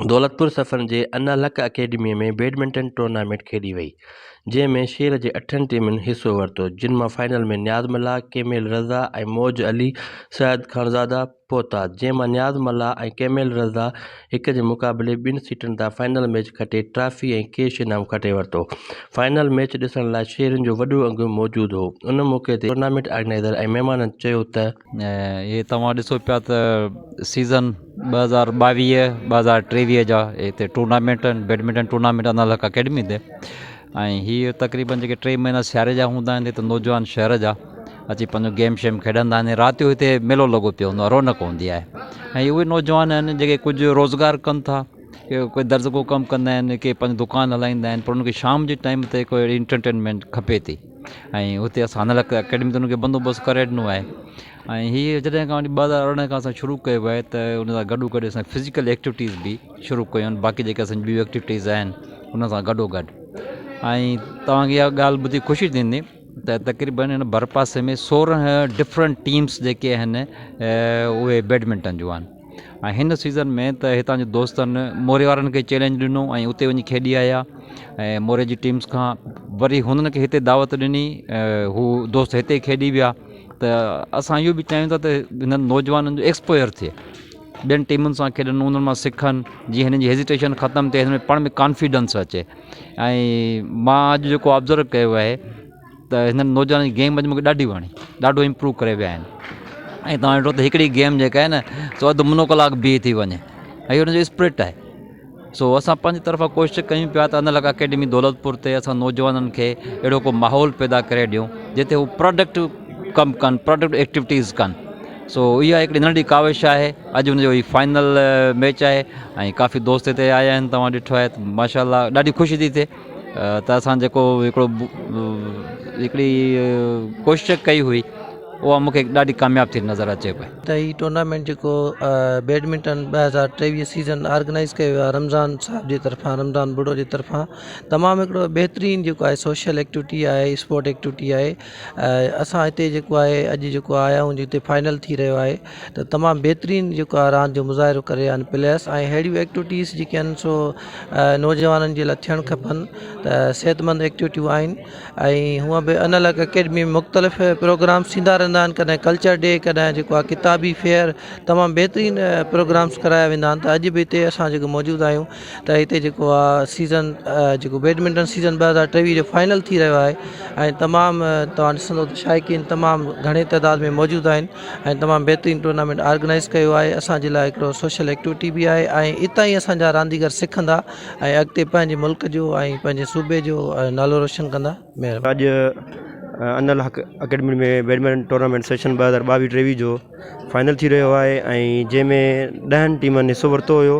दौलतपुर सफ़र जे अनालक अकेडमी में badminton tournament खेॾी वई, जंहिंमें शहर जे 8 टीमुनि हिसो वरितो, जिन मां फाइनल में न्याज़मला, केमेल रज़ा ऐं मौज अली सैद खानज़ादा पहुता, जंहिं मां न्याज़मला ऐं केमेल रज़ा हिक जे मुक़ाबले 2 सीटनि तां फाइनल मैच खटे ट्रॉफी ऐं कैश इनाम खटे वरितो। फाइनल मैच ॾिसण लाइ शहरियुनि जो वॾो अघु मौजूदु हो। उन मौक़े ते टूर्नामेंट ऑर्गेनाइज़र ऐं महिमाननि चयो त ये तव्हां ॾिसो पिया त सीज़न 2022-2023 जा हिते टूर्नामेंट आहिनि, बैडमिंटन टूर्नामेंट अनालक अकेडमी ते, ऐं हीअ तक़रीबन जेके 3 महीना सियारे जा हूंदा आहिनि त नौजवान शहर जा अची पंहिंजो गेम शेम खेॾंदा आहिनि। राति जो हिते मेलो लॻो पियो हूंदो आहे, रौनक हूंदी आहे। ऐं उहे नौजवान आहिनि जेके कुझु रोज़गार कनि था, कोई दर्ज़ को कमु कंदा आहिनि, के पंहिंजी दुकान हलाईंदा आहिनि, पर उनखे शाम जे टाइम ते कोई अहिड़ी इंटरटेनमेंट खपे थी, ऐं हुते असां अनालक अकेडमी ते उनखे बंदोबस्तु करे ॾिनो आहे। ऐं हीअ जॾहिं खां वठी 2018 खां असां शुरू कयो आहे त उन सां गॾो गॾु असां फिज़िकल एक्टिविटीज़ बि शुरू कयूं आहिनि, बाक़ी जेके असांजी ॿियूं एक्टिविटीज़ आहिनि उन सां गॾो गॾु। ऐं तव्हांखे इहा ॻाल्हि ॿुधी ख़ुशी थींदी त तक़रीबन हिन भरपासे में 16 डिफरेंट टीम्स जेके आहिनि उहे बैडमिंटन जो आहिनि। ऐं हिन सीज़न में त हितां जे दोस्तनि मोरे वारनि खे चैलेंज ॾिनो ऐं उते वञी खेॾी आया, ऐं मोरे जी टीम्स खां वरी हुननि खे हिते दावत ॾिनी, हू दोस्त हिते खेॾी विया। त असां इहो बि चाहियूं था त हिननि नौजवाननि जो एक्सपोयर थिए, ॿियनि टीमुनि सां खेॾनि, उन्हनि मां सिखनि, जीअं हिननि जी हेजिटेशन ख़तमु थिए, हिन में पाण में कॉन्फिडेंस अचे। ऐं मां अॼु जेको ऑब्ज़र्व कयो आहे त हिननि नौजवाननि जी गेम अॼु मूंखे ॾाढी वणी, ॾाढो इम्प्रूव करे विया आहिनि। ऐं तव्हां ॾिठो त हिकिड़ी गेम जेका आहे न सो अधु मुनो कलाक बीह थी वञे, ऐं इहो हुनजो स्पिरिट आहे। सो असां पंहिंजी तरफ़ां कोशिशि कयूं पिया त अनालक अकेडमी दौलतपुर ते असां नौजवाननि खे अहिड़ो को माहौल पैदा करे ॾियूं जिते हू प्रोडक्टिव कमु कनि, प्रोडक्टिव एक्टिविटीज़ कनि। सो इहा हिकिड़ी नंढी काविश आहे। अॼु हुनजो ही फाइनल मैच आहे ऐं काफ़ी दोस्त हिते आया आहिनि, तव्हां ॾिठो आहे त माशाल्लाह ॾाढी ख़ुशी थी थिए त असां जेको हिकिड़ी कोशिशि कई हुई उहा मूंखे ॾाढी कामयाबु थी नज़र अचे पई। त हीउ टूर्नामेंट जेको बैडमिंटन 2023 सीज़न ऑर्गेनाइज़ कयो आहे रमज़ान साहब जी तरफ़ां, रमज़ान बुढ़ो जी तरफ़ां, तमामु हिकिड़ो बहितरीनु जेको आहे सोशल एक्टिविटी आहे, स्पोर्ट एक्टिविटी आहे। असां हिते जेको आहे अॼु जेको आया आहियूं जिते फाइनल थी रहियो आहे, त तमामु बहितरीनु जेको आहे रांदि जो मुज़ाहिरो करे आहिनि प्लेयर्स, ऐं अहिड़ियूं एक्टिविटीज़ जेके आहिनि सो नौजवाननि जे लाइ थियणु खपनि, त सेहतमंद एक्टिविटियूं आहिनि। ऐं हूअं बि अनालक अकेडमी में मुख़्तलिफ़ प्रोग्राम्स थींदा रहंदा आहिनि, कॾहिं कल्चर डे, कॾहिं जेको आहे किताबी फेयर, तमामु बहितरीनु प्रोग्राम्स कराया वेंदा आहिनि। त अॼु बि हिते असां जेको मौजूदु आहियूं त हिते जेको आहे सीज़न जेको बैडमिंटन सीज़न 2023 जो फाइनल थी रहियो आहे, ऐं तमामु तव्हां ॾिसंदो त शाइक़ीन तमामु घणे तइदाद में मौजूदु आहिनि, ऐं तमामु बहितरीनु टूर्नामेंट ऑर्गेनाइज़ कयो आहे। असांजे लाइ हिकिड़ो सोशल एक्टिविटी बि आहे, ऐं इतां ई असांजा रांदीगर सिखंदा ऐं अॻिते पंहिंजे मुल्क जो ऐं पंहिंजे सूबे जो नालो रोशन कंदा। अॼु अनालक अकेडमी में बैडमिंटन टूर्नामेंट सेशन 2022-23 जो फाइनल थी रहियो आहे, ऐं जंहिंमें 10 टीमनि हिसो वरितो हुयो।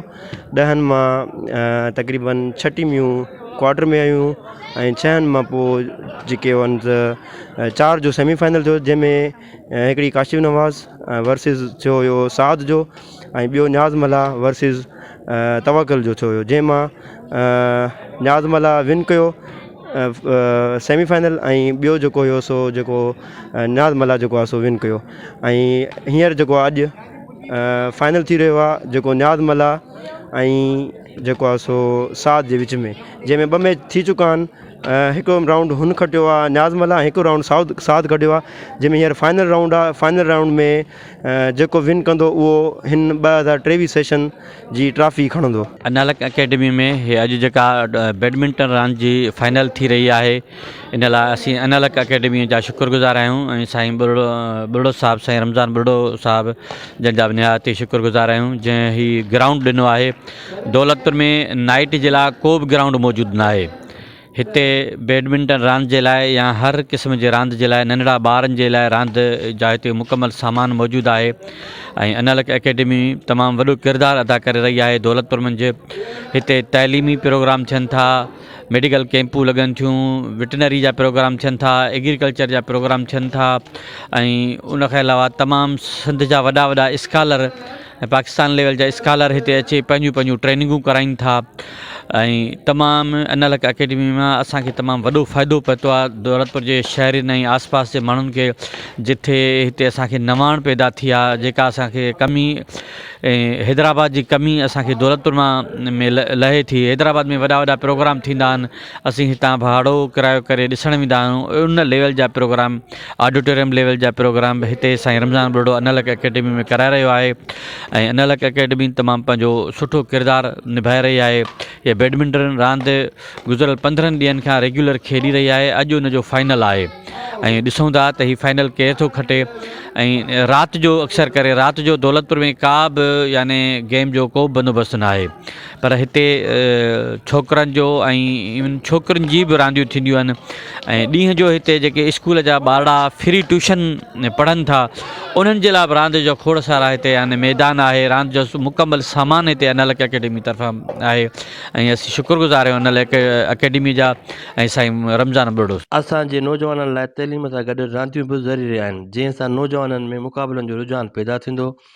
10 मां तक़रीबन 6 टीमियूं क्वार्टर में आयूं, ऐं 6 मां पोइ जेके वञ 4 जो सेमीफाइनल थियो, जंहिंमें हिकिड़ी काशिफ नवाज़ वर्सिस थियो हुयो साद जो, ऐं ॿियो न्याज़मला वर्सिस तवक्कल जो थियो हुयो, जंहिंमां न्याज़मला विन कयो सेमीफाइनल, ऐं ॿियो जेको हुयो सो जेको न्याज़मला जेको आहे सो विन कयो। ऐं हींअर जेको आहे अॼु फाइनल थी रहियो आहे जेको न्याज़मला ऐं जेको आहे सो साद जे विच में, जंहिंमें 2 मैच थी चुका आहिनि। हिकु राउंड हुन खटियो आहे न्याज़मला, हिकु राउंड साद खटियो आहे, जंहिंमें हींअर फाइनल राउंड आहे। फाइनल राउंड में जेको विन कंदो उहो हिन 2023 सेशन जी ट्रॉफी खणंदो। अनालक अकेडमी में हे अॼु जेका बैडमिंटन रांदि जी फाइनल थी रही आहे, इन लाइ असीं अनालक अकेडमी जा शुक्रगुज़ार आहियूं, ऐं साईं बुढ़ो साहिबु, साईं रमज़ान बुढ़ो साहिबु जंहिंजा बि निहायती शुक्रगुज़ार आहियूं, जंहिं ही ग्राउंड ॾिनो आहे। दौलतपुर में नाइट जे लाइ को बि ग्राउंड मौजूदु न आहे। हिते बैडमिंटन रांदि जे लाइ या हर क़िस्म जे रांदि जे लाइ, नंढड़ा ॿारनि जे लाइ रांदि जा हिते मुकमल सामान मौजूदु आहे। ऐं अनालक अकेडमी तमामु वॾो किरदारु अदा करे रही आहे दौलतपुर मंझि। हिते तइलीमी प्रोग्राम थियनि था, मेडिकल कैंपूं लॻनि थियूं, वेटनरी जा प्रोग्राम थियनि था, एग्रीकल्चर जा प्रोग्राम थियनि था, ऐं उनखे अलावा तमामु सिंध जा वॾा वॾा स्कॉलर, पाकिस्तान लेवल जा स्कॉलर हिते अची पंहिंजूं ट्रेनिंगूं कराइनि था। ऐं तमामु अनलक अकेडमी मां असांखे तमामु वॾो फ़ाइदो पतो आहे दौलतपुर जे शहरनि ऐं आसपास जे माण्हुनि खे, जिथे हिते असांखे नवाण पैदा थी आहे जेका असांखे कमी हैदराबाद जी कमी असांखे दौलतपुर मां में लहे थी। हैदराबाद में वॾा वॾा प्रोग्राम थींदा आहिनि, असीं हितां भाड़ो किरायो करे ॾिसण वेंदा आहियूं। उन लेवल जा प्रोग्राम, ऑडिटोरियम लेवल जा प्रोग्राम हिते साईं रमज़ान बुढ़ो अनलक अकेडमी में कराए रहियो आहे। ऐं अनलक अकेडमी तमामु पंहिंजो सुठो किरदारु निभाए रही आहे। इहा बैडमिंटन रांदि गुज़िरियल 15 ॾींहंनि खां रेगुलर खेॾी रही आहे। अॼु उनजो फाइनल आहे ऐं ॾिसूं था त हीउ फाइनल केरु थो खटे। ऐं राति जो अक्सर करे राति जो दौलतपुर में का बि याने गेम जो को बंदोबस्तु न आहे, पर हिते छोकिरनि जो ऐं इवन छोकिरियुनि जी बि रांदियूं थींदियूं आहिनि। ऐं ॾींहं जो हिते जेके स्कूल जा ॿार फ्री ट्यूशन पढ़नि था उन्हनि जे लाइ बि रांदि जो खोड़ सारा हिते याने मैदान आहे। रांदि जो मुकमल सामान हिते अनलक अकेडमी तरफ़ां आहे ऐं असीं शुक्रगुज़ार आहियूं अनलक अकेडमी जा ऐं साईं रमज़ान बुढ़ो। असांजे नौजवाननि लाइ तइलीम सां गॾु रांदियूं बि ज़रूरी आहिनि, जंहिं सां नौजवाननि में मुक़ाबलनि जो रुझान पैदा थींदो